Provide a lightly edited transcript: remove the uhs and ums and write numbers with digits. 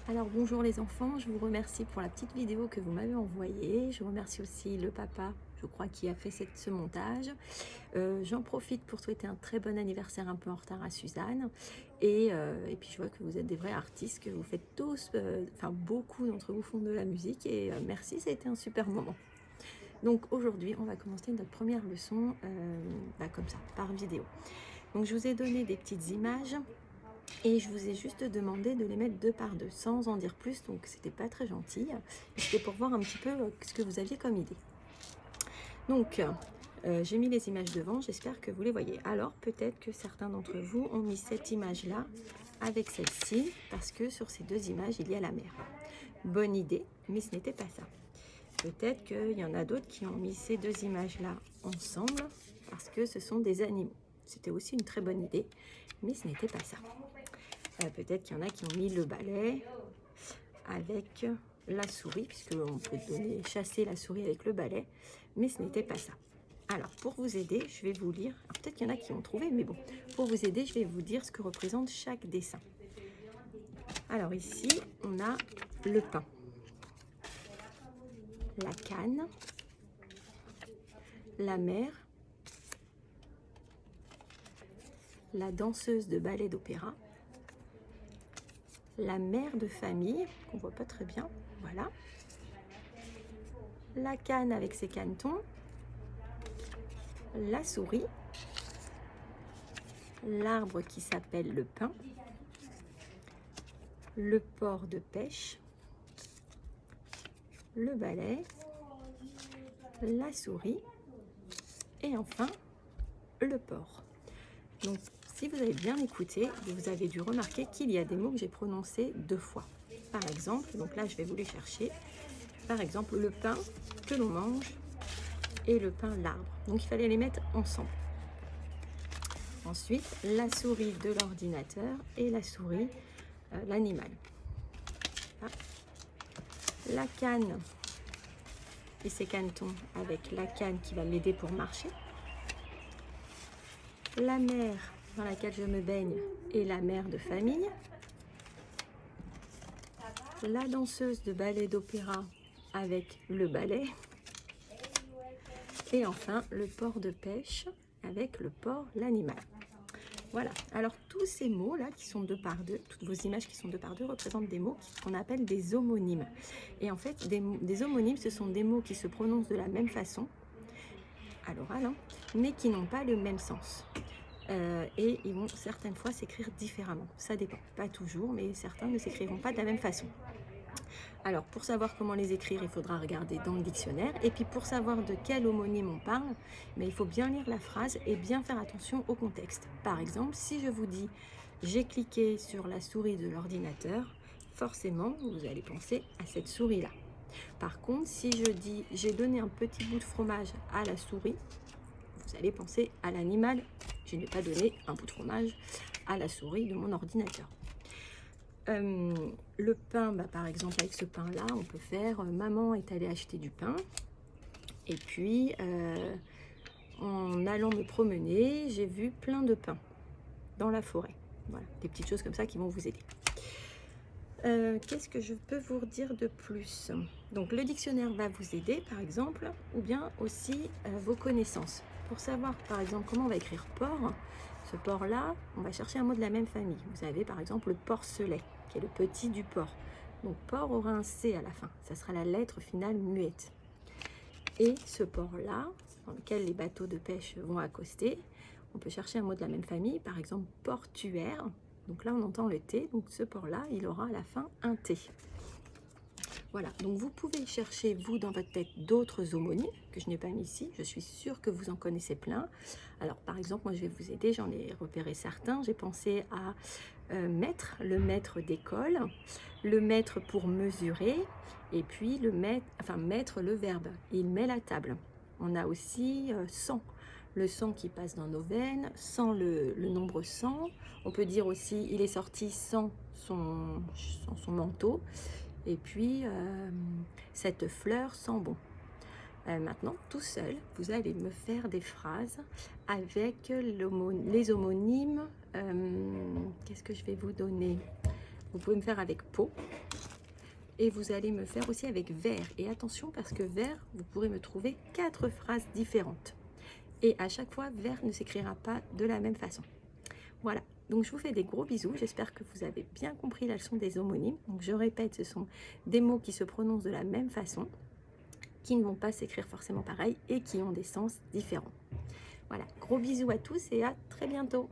Alors bonjour les enfants, je vous remercie pour la petite vidéo que vous m'avez envoyée. Je remercie aussi le papa, je crois, qui a fait ce montage. J'en profite pour souhaiter un très bon anniversaire un peu en retard à Suzanne. Et puis je vois que vous êtes des vrais artistes, que vous faites tous, enfin beaucoup d'entre vous font de la musique. Et merci, ça a été un super moment. Donc aujourd'hui, on va commencer notre première leçon comme ça, par vidéo. Donc je vous ai donné des petites images. Et je vous ai juste demandé de les mettre deux par deux, sans en dire plus, donc c'était pas très gentil. C'était pour voir un petit peu ce que vous aviez comme idée. Donc, j'ai mis les images devant, j'espère que vous les voyez. Alors, peut-être que certains d'entre vous ont mis cette image-là avec celle-ci, parce que sur ces deux images, il y a la mer. Bonne idée, mais ce n'était pas ça. Peut-être qu'il y en a d'autres qui ont mis ces deux images-là ensemble, parce que ce sont des animaux. C'était aussi une très bonne idée, mais ce n'était pas ça. Peut-être qu'il y en a qui ont mis le balai avec la souris, puisqu'on peut chasser la souris avec le balai, mais ce n'était pas ça. Alors, pour vous aider, je vais vous lire. Peut-être qu'il y en a qui ont trouvé, mais bon, pour vous aider, je vais vous dire ce que représente chaque dessin. Alors ici, on a le pain, la canne, la mer, la danseuse de ballet d'opéra, la mère de famille, qu'on voit pas très bien, voilà, la canne avec ses canetons, la souris, l'arbre qui s'appelle le pin, le port de pêche, le balai, la souris et enfin le porc. Donc si vous avez bien écouté, vous avez dû remarquer qu'il y a des mots que j'ai prononcés deux fois. Par exemple, donc là je vais vous les chercher. Par exemple, le pain que l'on mange et le pain l'arbre. Donc il fallait les mettre ensemble. Ensuite, la souris de l'ordinateur et la souris, l'animal. La canne et ses canetons avec la canne qui va m'aider pour marcher. La mer dans laquelle je me baigne et la mère de famille. La danseuse de ballet d'opéra avec le balai. Et enfin, le port de pêche avec le porc, l'animal. Voilà, alors tous ces mots-là qui sont deux par deux, toutes vos images qui sont deux par deux représentent des mots qu'on appelle des homonymes. Et en fait, des homonymes, ce sont des mots qui se prononcent de la même façon, à l'oral, hein, mais qui n'ont pas le même sens. Et ils vont certaines fois s'écrire différemment. Ça dépend, pas toujours, mais certains ne s'écriront pas de la même façon. Alors, pour savoir comment les écrire, il faudra regarder dans le dictionnaire. Et puis, pour savoir de quel homonyme on parle, mais il faut bien lire la phrase et bien faire attention au contexte. Par exemple, si je vous dis « j'ai cliqué sur la souris de l'ordinateur », forcément, vous allez penser à cette souris-là. Par contre, si je dis « j'ai donné un petit bout de fromage à la souris », vous allez penser à l'animal. Je n'ai pas donné un bout de fromage à la souris de mon ordinateur. Le pain, par exemple, avec ce pain-là, on peut faire maman est allée acheter du pain. Et puis, en allant me promener, j'ai vu plein de pain dans la forêt. Voilà, des petites choses comme ça qui vont vous aider. Qu'est-ce que je peux vous dire de plus? Donc, le dictionnaire va vous aider, par exemple, ou bien aussi vos connaissances. Pour savoir, par exemple, comment on va écrire porc, ce porc-là, on va chercher un mot de la même famille. Vous avez, par exemple, le porcelet, qui est le petit du porc. Donc, porc aura un C à la fin. Ça sera la lettre finale muette. Et ce port-là, dans lequel les bateaux de pêche vont accoster, on peut chercher un mot de la même famille, par exemple portuaire. Donc là, on entend le T, donc ce port-là, il aura à la fin un T. Voilà, donc vous pouvez chercher, vous, dans votre tête, d'autres homonymes que je n'ai pas mis ici. Je suis sûre que vous en connaissez plein. Alors, par exemple, moi, je vais vous aider. J'en ai repéré certains. J'ai pensé à maître, le maître d'école, le maître pour mesurer, et puis le maître, enfin, maître, le verbe. Il met la table. On a aussi 100, le sang qui passe dans nos veines, sans le nombre 100. On peut dire aussi, il est sorti sans son manteau. Et puis, cette fleur sent bon. Maintenant, tout seul, vous allez me faire des phrases avec les homonymes. Qu'est-ce que je vais vous donner? Vous pouvez me faire avec peau. Et vous allez me faire aussi avec vert. Et attention parce que vert, vous pourrez me trouver 4 phrases différentes. Et à chaque fois, vert ne s'écrira pas de la même façon. Voilà, donc je vous fais des gros bisous. J'espère que vous avez bien compris la leçon des homonymes. Donc je répète, ce sont des mots qui se prononcent de la même façon, qui ne vont pas s'écrire forcément pareil et qui ont des sens différents. Voilà, gros bisous à tous et à très bientôt.